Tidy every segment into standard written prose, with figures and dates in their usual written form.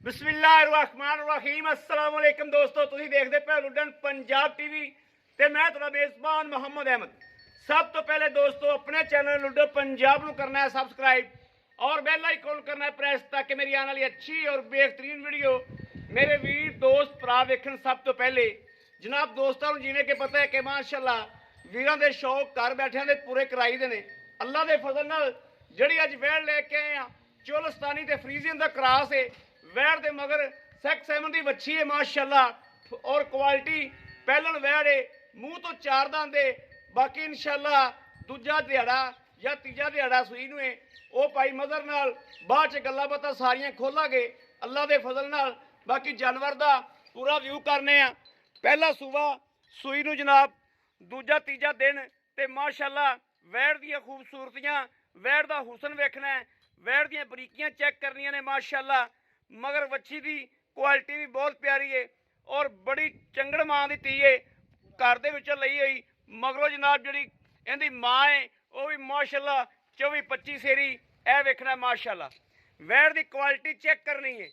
बिस्मिल्लाहिर्रहमानिर्रहीम अस्सलाम वालेकुम दोस्तों, तुसीं देखदे पे लुडन पंजाब टीवी ते मैं तुहाडा मेज़बान मोहम्मद अहमद। सब तो पहले दोस्तों अपने चैनल लुडन पंजाब नूं करना है सबसक्राइब और बेल आइकन करना है प्रेस, ताकि मेरी आने वाली अच्छी और बेहतरीन वीडियो मेरे वीर दोस्त भरा वेखण। सब तो पहले जनाब दोस्तों नूं जिवें कि पता है कि माशाअल्लाह वीरां दे शौक घर बैठिਆਂ दे पूरे कराई दे ने। अल्लाह दे फजल नाल जिहड़ी अज वैड़ लेके आए आ चोलस्तानी ते फ्रीजियन दा क्रॉस है। वैड़ दे मगर सैक सैमन की वच्छी है माशाअल्लाह और क्वालिटी पहलन वैड़ है, मूँह तो चार दांद है। बाकी इंशाअल्लाह दूजा दिहाड़ा या तीजा दिहाड़ा सूई नूं है वो भाई मदर नाल बाद च गल्लां बातां सारियां खोलांगे अल्लाह दे फजल नाल। बाकी जानवर दा पूरा व्यू करने आ। पहला सूबा सूई नूं जनाब दूजा तीजा दिन ते माशाअल्लाह वैड़ दियां खूबसूरतियां वैड़ दा हुसन वेखना है, वैड़ दियां बरीकियां चेक करनियां ने माशाअल्लाह। मगर वच्छी की क्वालिटी भी बहुत प्यारी है और बड़ी चंगड़ मां की धी है, घर दे विचों लई हुई। मगरों जनाब जी इहदी मां है वह भी माशाअल्लाह 24-25 सेरी ए वेखना माशाअल्लाह। वैड़ की क्वालिटी चेक करनी है,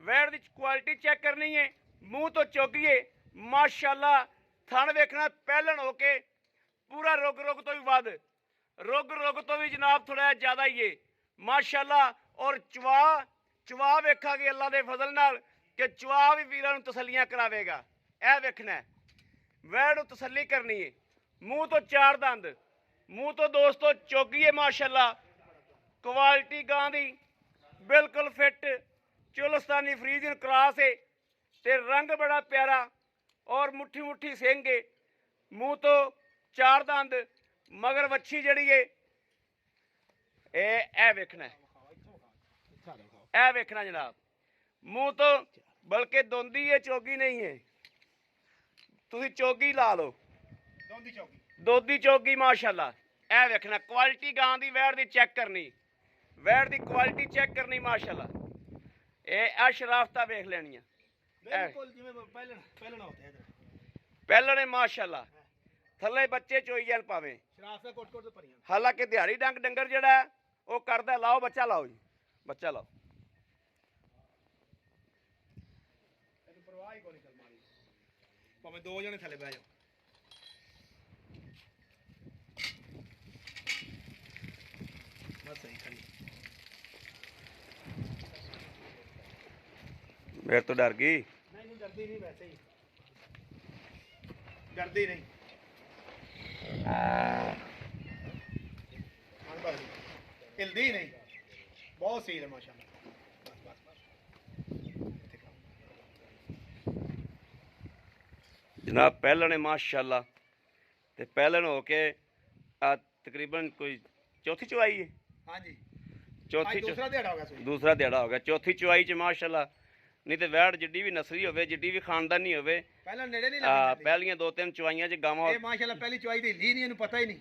वैड़ की क्वालिटी चेक करनी है। मूँह तो चौगिए माशाअल्लाह, थन वेखना पहलन होके पूरा रुग रुग तो भी वध, रुग रुग तो भी जनाब थोड़ा ज़्यादा ही है माशाअल्लाह। और चवा वेखा कि अल्लाह के फजल नाल कि चवा भी वीरां नूं तसल्लियां करावेगा। यह वेखना है वैड़ नूं तसल्ली करनी है। मूँह तो चार दंद, मूँह तो दोस्तों चौगी है माशाअल्लाह। क्वालिटी गां दी बिल्कुल फिट चोलस्तानी फ्रीजियन क्रॉस है ते रंग बड़ा प्यारा और मुट्ठी मुट्ठी सिंग है। मूँह तो चार दंद मगर वच्छी जड़ी है ए वेखना है, ए वेखना जनाब। मूँह तो बल्कि दोंदी है चौगी नहीं है, तुसीं चौगी ला लो दोधी चौगी माशाअल्लाह। ए वेखना क्वालिटी गां दी वैड़ दी चेक करनी, वैड़ दी क्वालिटी चेक करनी माशाअल्लाह। ए शराफता वेख लेनियां पहले माशाअल्लाह थले बच्चे चोई जान पावे। हालांकि दिहाड़ी डंग डंगर जड़ा वो करदा लाओ बच्चा लाओ जी बच्चा लाओ। भावें दो जने थले बह जाओ। बस सही खड़ी मेरे तो डर गई। नहीं डरती नहीं, वैसे ही डरती नहीं। हिलदी ही नहीं, बहुत सही है माशाल्लाह। जनाब पहलन है माशाअल्लाह ते पहलन हो के तकरीबन कोई चौथी चवाई है। हाँ जी चौथी दूसरा दिहाड़ा होगा सूई। दूसरा दिहाड़ा हो गया चौथी चवाई च माशाअल्लाह। नहीं तो वैड़ जिड्डी भी नसली होवे जिड्डी भी खानदानी होवे पहला नेड़े नहीं लगदी। पहलियां दो तीन चवाइयां च गावां ये माशाल्लाह पहली चवाई दी ली नहीं, इन्हू पता ही नहीं,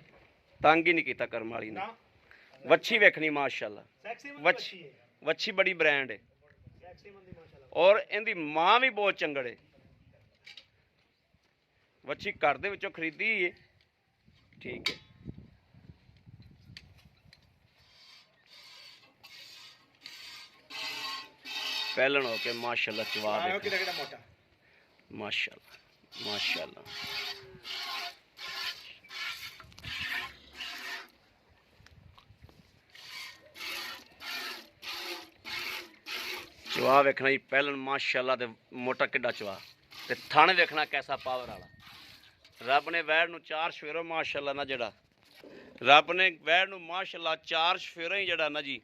तंग ही नहीं कीता करम वाली ने। वच्छी वेखनी माशाअल्लाह, वच्छी वच्छी बड़ी ब्रांड है और इहदी मां भी बहुत चंगड़ है। वच्छी घर दे विचों खरीदी है, ठीक है। पहलन हो के माशाअल्लाह चवा मोटा माशाअल्लाह माशाअल्लाह। चवा वेखना जी पहलन माशाअल्लाह ते मोटा किड्डा चवा ते थन वेखना कैसा पावर वाला। रब ने वैड़ नूं चार शफेरों माशाअल्लाह ना जड़ा रब ने वैड़ नूं माशाअल्लाह चार शफेरों ही जड़ा ना जी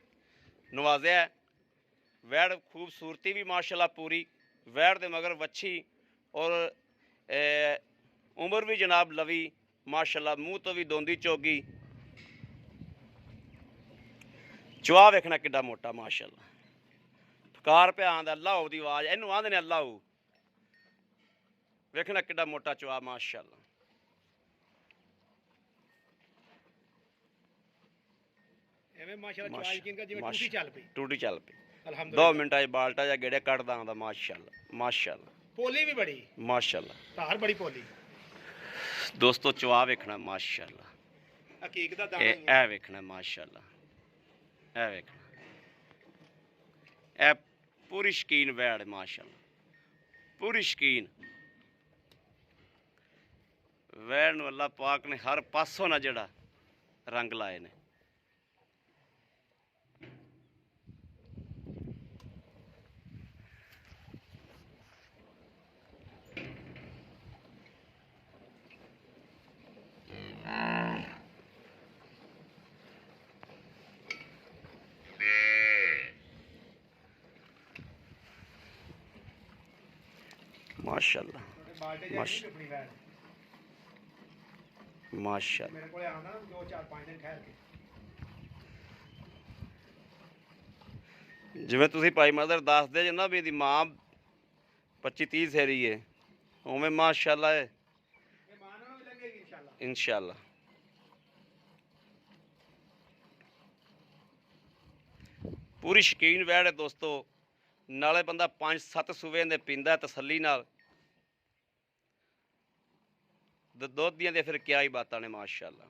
नवाजिया है। वैड़ खूबसूरती भी माशाअल्लाह पूरी, वैड़ दे मगर वच्छी और उम्र भी जनाब लवी माशाअल्लाह। मूँह तो भी दोंदी चौगी, चवा वेखना किड्डा मोटा माशाअल्लाह। फकार पे आंदा अल्लाह दी आवाज़ इनू आंदे ने अल्लाह वेखना किड्डा मोटा चवा माशाअल्लाह। एवें माशाल्लाह चवाई किनका जिवें टूटी चल पई। टूटी चल पई अल्हम्दुलिल्लाह 2 मिनटां बाल्टा जा गेड़े कटदा आंदा माशाअल्लाह माशाअल्लाह। पोली भी बड़ी माशाअल्लाह धार बड़ी पोली दोस्तों चवा वेखना माशाअल्लाह। हकीक दा दाना ए वेखना माशाअल्लाह, ए वेखना ए पूरी शकीन वैड़ माशाअल्लाह पूरी शकीन वैड़ नूं अल्लाह पाक ने हर पासों ना जड़ा रंग लाए ने। माशाअल्लाह माशाअल्लाह माशाअल्लाह मेरे को आना 2-4-5 दिन ठहर के जिवें तुसीं भाई मदर दसदे जे ना भी इहदी मां 25-30 सेरी है उवें माशाअल्लाह है ये मानो भी लगेगी इंशाल्लाह इंशाअल्लाह। पूरी शकीन वैड़ है दोस्तों नाले बंदा 5-7 सूबे दे पींदा तसल्ली नाल दुध दियां दे फिर क्या ही बातां ने माशाअल्लाह।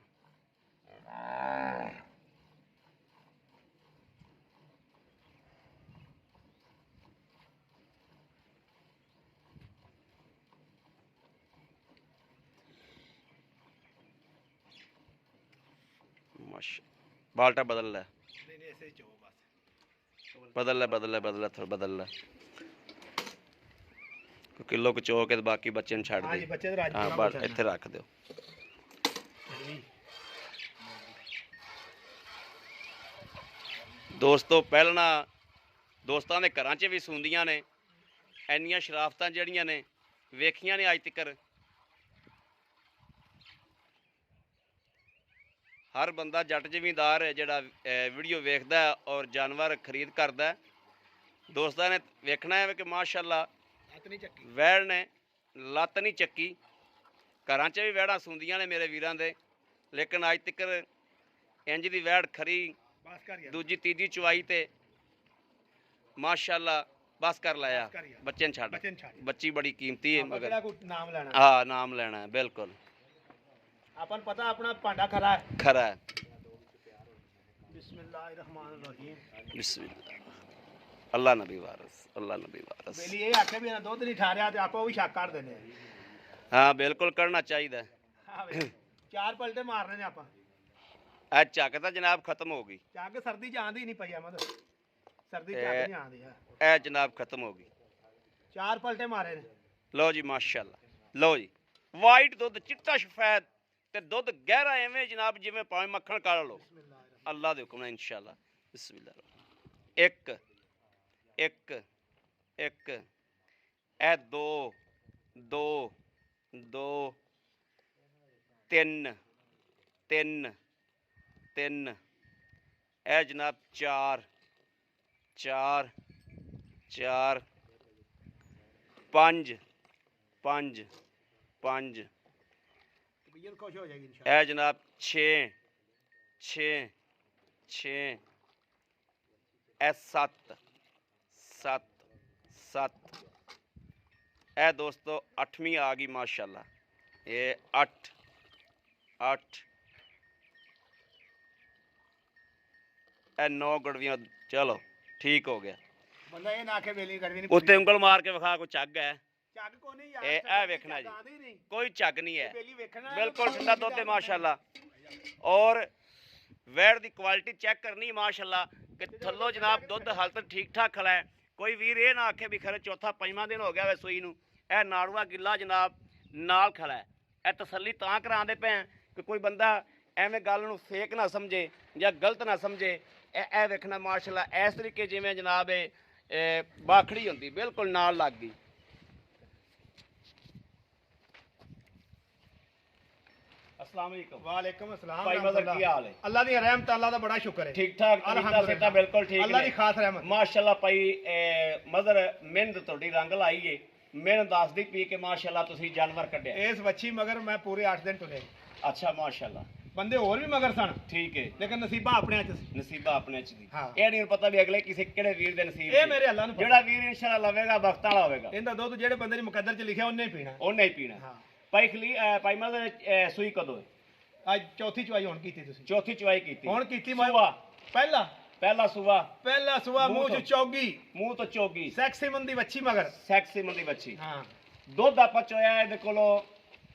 बाल्टा बदल ले नहीं नहीं ऐसे ही चो बस बदल ले बदल ले बदल ले थोड़ा बदल ले किलो को चो के बाकी बच्चे छड़ हाँ दे। जी बच्चे तो राजी हाँ बस इत्थे रख दो। दोस्तों पहलना दोस्तां दे घरां च भी सूंदियां ने इन्नियां शराफतां जड़ियां ने वेखियां ने अज तकर। हर बंदा जट जमींदार है जिहड़ा वीडियो वेखदा है और जानवर खरीद करदा है दोस्तां ने वेखना है कि माशाअल्लाह वैड़ ने लत्त नहीं चक्की। घरां च भी वैड़ां सूंदियां ने मेरे वीरां दे लेकिन अज तकर इंज दी वैड़ खरी दूजी तीजी चवाई ते माशाअल्लाह बस कर लाया बच्चे छड़ बच्ची बड़ी कीमती है मगर नाम लेना हाँ नाम लेना है बिल्कुल अपन पता अपना पांडा खरा है खरा है। बिस्मिल्लाहिर्रहमानिर्रहीम बिस्मिल्लाह अल्लाह नबी वारस अल्लाह नबी वारस बेली ये आखे भी ना दुध नहीं ठा रहा ते आपा भी शक कर देने हाँ बिल्कुल करना चाहिए। हाँ वे, 4 पलटे मारने ने आपा आज झक तो जनाब खत्म हो गई चाक सर्दी च आंदी नहीं पई अहमद सर्दी च नहीं आंदी है ए जनाब खत्म हो गई 4 पलटे मारे ने लो जी माशाअल्लाह लो जी वाइट दुध चिट्टा सफेद ते दुध गहरा एवें जनाब जिवें भावें मक्खन काढ़ लो अल्लाह दे हुक्म नाल इंशाअल्लाह। बिस्मिल्लाह एक एक एक ए दो दो दो तिन तिन तिन ए जनाब चार चार चार पंज पंज पंज तबीयत खुश हो जाएगी इंशाल्लाह। ए जनाब छे छे छे ए सत्त सत्त सत्त ए दोस्तों 8वीं आ गई माशाल्लाह ये 8 8 ए 9 गड़वियां चलो ठीक हो गया बंदा ये ना आखे बेली गड़वी नहीं उत्ते उंगल मार के विखा कोई झग है ਚੱਕ ਕੋ ਨਹੀਂ ਯਾਰ ए वेखना जी ਆਂਦੀ ਨਹੀਂ कोई झग नहीं है बेली वेखਣਾ बिल्कुल ठंडा दुध है माशाल्लाह। और वैड़ की क्वालिटी चेक करनी माशाल्लाह कि थल्लो जनाब दुध हालत ठीक ठाक खड़ा है। कोई वीर ये ना आखे भी खरे चौथा पंजवां दिन हो गया वे सूई नूं ए नाड़ूआ गिला जनाब नाल खड़ा है। ए तसल्ली तां करांदे पे कि कोई बंदा एवें गल नूं फेक ना समझे या गलत ना समझे। ए वेखना माशाल्लाह इस तरीके जिवें जनाब बाखड़ी हुंदी बिल्कुल नाल लग गई। अस्सलाम वालेकुम वालेकुम अस्सलाम भाई मदर की हाल है अल्लाह दी रहमत अल्लाह दा बड़ा शुक्र है ठीक ठाक अल्हम्दुलिल्लाह बिल्कुल ठीक अल्लाह दी खास रहमत माशाल्लाह भाई मदर मेहनत थोड़ी रंग लाई है मेहनत दसदी पी के माशाल्लाह तुसी जानवर कढिया इस बच्ची मगर मैं पूरे 8 दिन टुले अच्छा माशाल्लाह बंदे और भी मगर सन ठीक है लेकिन नसीबा अपने च सी नसीबा अपने च दी हाँ। ਇਹ ਨਹੀਂ ਪਤਾ ਵੀ ਅਗਲੇ ਕਿਸੇ ਕਿਹੜੇ ਵੀਰ ਦੇ ਨਸੀਬ ਇਹ ਚ। ਮੇਰੇ ਅੱਲਾ ਨੂੰ ਪਤਾ। ਜਿਹੜਾ ਵੀਰ ਇਨਸ਼ਾਅੱਲਾ ਲਵੇਗਾ ਵਕਤ ਵਾਲਾ ਹੋਵੇਗਾ ਇਹਦਾ ਦੁੱਧ ਜਿਹੜੇ ਬੰਦੇ ਨੇ ਮੁਕੱਦਰ ਚ ਲਿਖਿਆ ਉਹਨੇ ਹੀ ਪੀਣਾ ਉਹਨੇ ਹੀ ਪੀਣਾ ਹਾਂ ਭਾਈ ਭਾਈ ਮਦਰ ਸੂਈ ਕਦੋਂ ਹੈ ਅੱਜ ਚੌਥੀ ਚਵਾਈ ਹੁਣ ਕੀਤੀ ਤੁਸੀਂ ਚੌਥੀ ਚਵਾਈ ਕੀਤੀ ਹੁਣ ਕੀਤੀ ਮੈਂ ਸੁਬਾ ਪਹਿਲਾ ਪਹਿਲਾ ਸੂਆ ਪਹਿਲਾ ਸੂਆ ਮੂੰਹ ਮੂੰਹ ਤੋਂ। ਚ ਚੌਗੀ ਮੂੰਹ ਤੋਂ ਚੋਗੀ ਸੈਕਸੀ ਮੰਦੀ ਵੱਛੀ ਮਗਰ ਸੈਕਸੀ ਮੰਦੀ ਬੱਚੀ ਹਾਂ ਦੁੱਧ ਆਪਾਂ ਚੋਇਆ ਇਹਦੇ ਕੋਲੋਂ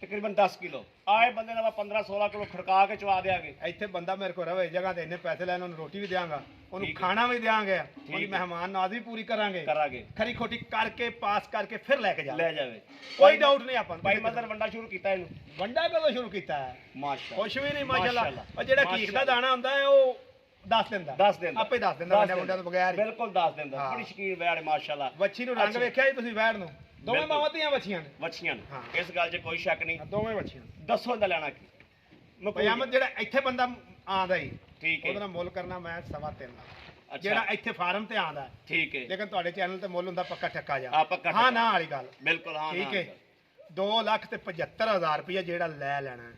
ਤਕਰੀਬਨ 10 ਕਿਲੋ ਆਏ ਬੰਦੇ ਨਾਲ 15-16 ਕਿਲੋ ਖੜਕਾ ਕੇ ਚਵਾ ਦਿਆਂਗੇ ਇੱਥੇ ਬੰਦਾ ਮੇਰੇ ਕੋਲ ਰਵੇ ਜਗ੍ਹਾ ਤੇ ਇੰਨੇ ਪੈਸੇ ਲੈਣ ਉਹਨੂੰ ਰੋਟੀ ਵੀ ਦਿਆਂਗਾ ਉਹਨੂੰ ਠੀਕ ਹੈ। ਖਾਣਾ ਵੀ ਦਿਆਂਗੇ ਉਹਦੀ ਹੈ। ਮਹਿਮਾਨ ਨਵਾਜ਼ੀ ਵੀ ਪੂਰੀ ਕਰਾਂਗੇ ਕਰਾਂਗੇ ਖਰੀ ਖੋਟੀ ਕਰਕੇ ਪਾਸ ਕਰਕੇ ਫਿਰ ਲੈ ਕੇ ਜਾ ਲੈ ਜਾਵੇ ਕੋਈ ਡਾਊਟ ਨਹੀਂ ਆਪਾਂ ਨੂੰ। ਭਾਈ ਮਦਰ ਵੰਡਾ ਸ਼ੁਰੂ ਕੀਤਾ ਇਹਨੂੰ ਵੰਡਾ ਕਦੋਂ ਸ਼ੁਰੂ ਕੀਤਾ ਹੈ ਮਾਸ਼ਾਅੱਲਾ ਕੁਛ ਵੀ ਨਹੀਂ ਮਾਸ਼ਾਅੱਲਾ ਮਾਸ਼ਾਅੱਲਾ। ਉਹ ਜਿਹੜਾ ਕੀਕ ਦਾ ਦਾਣਾ ਹੁੰਦਾ ਹੈ ਉਹ ਦੱਸ ਦਿੰਦਾ ਦੱਸ ਦਿੰਦਾ ਆਪੇ ਦੱਸ ਦਿੰਦਾ ਵੰਡਿਆ ਵੰਡਿਆ ਤੋਂ ਬਗੈਰ ਹੀ। ਬਿਲਕੁਲ ਦੱਸ ਦਿੰਦਾ ਹਾਂ। ਬੜੀ ਸ਼ਕੀਨ ਵੈੜ ਮਾਸ਼ਾਅੱਲਾ ਵੱਛੀ ਨੂੰ ਰੰਗ ਅੱਛਾ। ਵੇਖਿਆ ਜੀ ਤੁਸੀਂ ਵੈੜ ਨੂੰ ਦੋਵੇਂ ਬਿਲਕੁਲ। ਮਾਵਾਂ ਧੀਆਂ ਵੱਛੀਆਂ ਨੇ ਵੱਛੀਆਂ ਨੇ ਹਾਂ। ਇਸ ਗੱਲ 'ਚ ਕੋਈ ਸ਼ੱਕ ਨਹੀਂ ਦੋਵੇਂ ਵੱਛੀਆਂ ਦੱਸੋ ਇਹਦਾ ਲੈਣਾ ਕੀ ਪਜਾਮਤ ਜਿਹੜਾ ਇੱਥੇ ਬੰਦਾ ਆਂਦਾ ਹੀ ਠੀਕ ਉਹਦੇ ਹੈ ਨਾਲ ਮੁੱਲ ਕਰਨਾ ਮੈਂ 3.5 ਲੱਖ ਅੱਛਾ ਜਿਹੜਾ ਇੱਥੇ ਫਾਰਮ ਤੇ ਆਂਦਾ ਹੈ। ਠੀਕ ਹੈ ਲੇਕਿਨ ਤੁਹਾਡੇ ਚੈਨਲ ਤੇ ਮੁੱਲ ਹੁੰਦਾ ਪੱਕਾ ਠੱਕਾ ਜਾ ਆ ਪੱਕਾ ਹਾਂ ਠੱਕਾ। ਨਾ ਵਾਲੀ ਗੱਲ ਬਿਲਕੁਲ ਹਾਂ ਠੀਕ ਹੈ 2,75,000 ਰੁਪਇਆ ਜਿਹੜਾ ਲੈ ਲੈਣਾ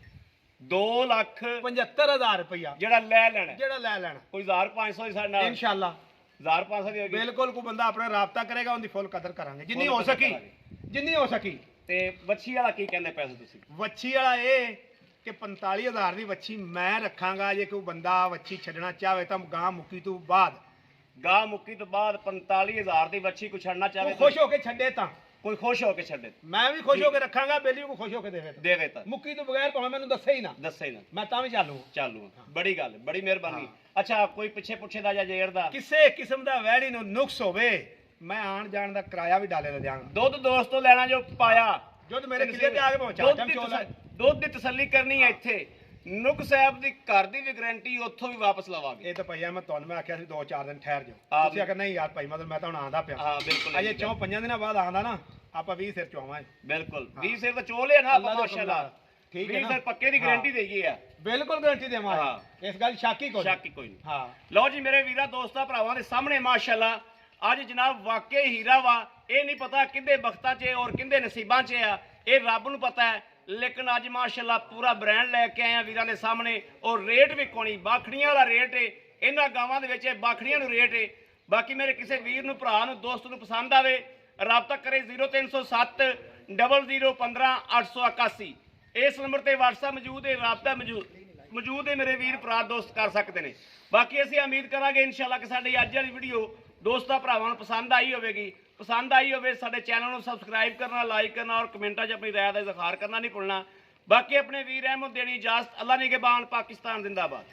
2 ਲੱਖ 75,000 ਰੁਪਇਆ ਜਿਹੜਾ ਲੈ ਲੈਣਾ ਜਿਹੜਾ ਲੈ ਲੈਣਾ ਕੋਈ 1500 ਦੀ ਸਾਡੇ ਨਾਲ ਇਨਸ਼ਾਅੱਲਾ 1500 ਦੀ ਹੋਗੀ ਬਿਲਕੁਲ ਕੋਈ ਬੰਦਾ ਆਪਣਾ ਰਾਬਤਾ ਕਰੇਗਾ ਉਹਦੀ ਫੁੱਲ ਕਦਰ ਕਰਾਂਗੇ ਜਿੰਨੀ ਹੋ ਕਦਰ ਸਕੀ ਕਰਾਂਗੇ। ਜਿੰਨੀ ਹੋ ਸਕੀ ਤੇ ਵੱਛੀ ਵਾਲਾ ਕੀ ਕਹਿੰਦੇ ਪੈਸੇ ਤੁਸੀਂ ਵੱਛੀ ਵਾਲਾ ਇਹ ਕਿ 45,000 ਦੀ ਵੱਛੀ ਮੈਂ ਰੱਖਾਂਗਾ ਜੇ ਕੋਈ ਬੰਦਾ ਵੱਛੀ ਛੱਡਣਾ ਚਾਹਵੇ ਤਾਂ ਗਾਂ ਮੁੱਕੀ ਤੋਂ ਬਾਅਦ ਗਾਂ ਮੁੱਕੀ ਤੋਂ ਬਾਅਦ 45000 ਦੀ ਵੱਛੀ ਕੋ ਛੱਡਣਾ ਉਹ ਚਾਹਵੇ ਖੁਸ਼ ਹੋ ਕੇ ਛੱਡੇ ਤਾਂ ਕੋਈ ਖੁਸ਼ ਹੋ ਕੇ ਛੱਡੇ ਮੈਂ ਵੀ ਖੁਸ਼ ਹੋ ਕੇ ਰੱਖਾਂਗਾ ਬੇਲੀ ਨੂੰ ਖੁਸ਼ ਹੋ ਕੇ ਦੇਵੇ ਤਾਂ ਦੇਵੇ ਤਾਂ ਮੁੱਕੀ ਤੋਂ ਬਗੈਰ ਭਾਵੇਂ ਮੈਨੂੰ ਦੱਸੇ ਹੀ ਨਾ ਦੱਸੇ ਨਾ ਮੈਂ ਤਾਂ ਵੀ ਚਾਲੂ ਚਾਲੂ ਬੜੀ ਗੱਲ ਬੜੀ ਮਿਹਰਬਾਨੀ ਅੱਛਾ ਕੋਈ ਪਿੱਛੇ ਪੁੱਛੇ ਦਾ ਜਾਂ ਜੇਰ ਦਾ ਕਿਸੇ ਕਿਸਮ ਦਾ ਵੈੜੀ ਨੂੰ ਨੁਕਸ ਹੋਵੇ ਮੈਂ ਆਣ ਜਾਣ ਦਾ ਕਿਰਾਇਆ ਵੀ ਡਾਲੇ ਦਾ ਦਿਆਂਗਾ ਦੁੱਧ ਦੋਸਤੋ ਲੈਣਾ ਜੋ ਪਾਇਆ ਜਦ ਮੇਰੇ ਕਿਲੇ ਤੇ ਆ ਕੇ ਪਹੁੰਚਾ ਦੁੱਧ ਚਮ ਦੀ ਚੋਲਾ ਦੁੱਧ ਦੀ ਤਸੱਲੀ ਕਰਨੀ ਹੈ ਇੱਥੇ ਨੁਕ ਸਾਹਿਬ ਦੀ ਘਰ ਦੀ ਵੀ ਗਾਰੰਟੀ ਉੱਥੋਂ ਵੀ ਵਾਪਸ ਲਵਾਂਗੇ ਇਹ ਤਾਂ ਭਈਆ ਮੈਂ ਤੁਹਾਨੂੰ ਮੈਂ ਆਖਿਆ ਸੀ 2-4 ਦਿਨ ਠਹਿਰ ਜਾਓ ਹਾਂ। ਤੁਸੀਂ ਆਖਿਆ ਨਹੀਂ ਯਾਰ ਭਾਈ ਮਤਲਬ ਮੈਂ ਤਾਂ ਹੁਣ ਆਂਦਾ ਪਿਆ ਹਾਂ ਬਿਲਕੁਲ ਅਜੇ 4-5 ਦਿਨਾਂ ਬਾਅਦ ਆਂਦਾ ਨਾ ਆਪਾਂ 20 ਸਿਰ ਚੋਵਾਂਗੇ ਬਿਲਕੁਲ ਹਾਂ। 20 ਸਿਰ ਤਾਂ ਚੋ ਲਿਆ ਨਾ ਅੱਲਾ ਆਪਾਂ ਦਾ ਮਾਸ਼ਾਅੱਲਾ ਹੁਕਮ ਨਾਲ। ਠੀਕ ਹੈ 20 ਨਾ? ਸਿਰ ਪੱਕੇ ਦੀ ਹਾਂ। ਗਾਰੰਟੀ ਦੇਈਏ ਆ ਬਿਲਕੁਲ ਗਾਰੰਟੀ ਦੇਵਾਂਗੇ ਇਸ ਗੱਲ ਸ਼ੱਕ ਹੀ ਕੋਈ ਸ਼ੱਕ ਹੀ ਕੋਈ ਨਹੀਂ ਹਾਂ ਲਓ ਜੀ ਮੇਰੇ ਵੀਰਾਂ ਦੋਸਤਾਂ ਭਰਾਵਾਂ ਦੇ ਸਾਹਮਣੇ ਮਾਸ਼ਾਅੱਲਾ ਅੱਜ ਜਨਾਬ ਵਾਕਈ ਹੀਰਾ ਵਾ ਇਹ ਨਹੀਂ ਪਤਾ ਕਿਹਦੇ ਬਖਤਾਂ 'ਚ ਔਰ ਕਿਹਦੇ ਨਸੀਬਾਂ 'ਚ ਆ ਇਹ ਰੱਬ ਨੂੰ ਪਤਾ ਹੈ ਲੇਕਿਨ ਅੱਜ ਮਾਸ਼ਾਅੱਲਾ ਪੂਰਾ ਬ੍ਰਾਂਡ ਲੈ ਕੇ ਆਏ ਆ ਵੀਰਾਂ ਦੇ ਸਾਹਮਣੇ ਔਰ ਰੇਟ ਵੀ ਕੋਣੀ ਬਾਖੜੀਆਂ ਵਾਲਾ ਰੇਟ ਏ ਇਹਨਾਂ ਗਾਵਾਂ ਦੇ ਵਿੱਚ ਇਹ ਬਾਖੜੀਆਂ ਨੂੰ ਰੇਟ ਏ ਬਾਕੀ ਮੇਰੇ ਕਿਸੇ ਵੀਰ ਨੂੰ ਭਰਾ ਨੂੰ ਦੋਸਤ ਨੂੰ ਪਸੰਦ ਆਵੇ ਰਾਬਤਾ ਕਰੇ 0307 0015 881 ਇਸ ਨੰਬਰ ਤੇ WhatsApp ਮੌਜੂਦ ਹੈ ਰਾਬਤਾ ਮੌਜੂਦ ਹੈ ਮੇਰੇ ਵੀਰ ਭਰਾ ਦੋਸਤ ਕਰ ਸਕਦੇ ਨੇ ਬਾਕੀ ਅਸੀਂ ਉਮੀਦ ਕਰਾਂਗੇ ਇਨਸ਼ਾਅੱਲਾ ਕਿ ਸਾਡੀ ਅੱਜ ਵਾਲੀ ਵੀਡੀਓ ਦੋਸਤਾਂ ਭਰਾਵਾਂ ਨੂੰ ਪਸੰਦ ਆਈ ਹੋਵੇਗੀ ਪਸੰਦ ਆਈ ਹੋਵੇ ਸਾਡੇ ਚੈਨਲ ਨੂੰ ਸਬਸਕ੍ਰਾਈਬ ਕਰਨਾ ਲਾਈਕ ਕਰਨਾ ਔਰ ਕਮੈਂਟਾਂ 'ਚ ਆਪਣੀ ਰਾਏ ਦਾ ਇਜ਼ਹਾਰ ਕਰਨਾ ਨਹੀਂ ਭੁੱਲਣਾ ਬਾਕੀ ਆਪਣੇ ਵੀਰ ਅਹਿਮਦ ਦੇਣੀ ਇਜਾਜ਼ਤ ਅੱਲਾ ਨਿਗਹਿਬਾਨ ਪਾਕਿਸਤਾਨ ਜ਼ਿੰਦਾਬਾਦ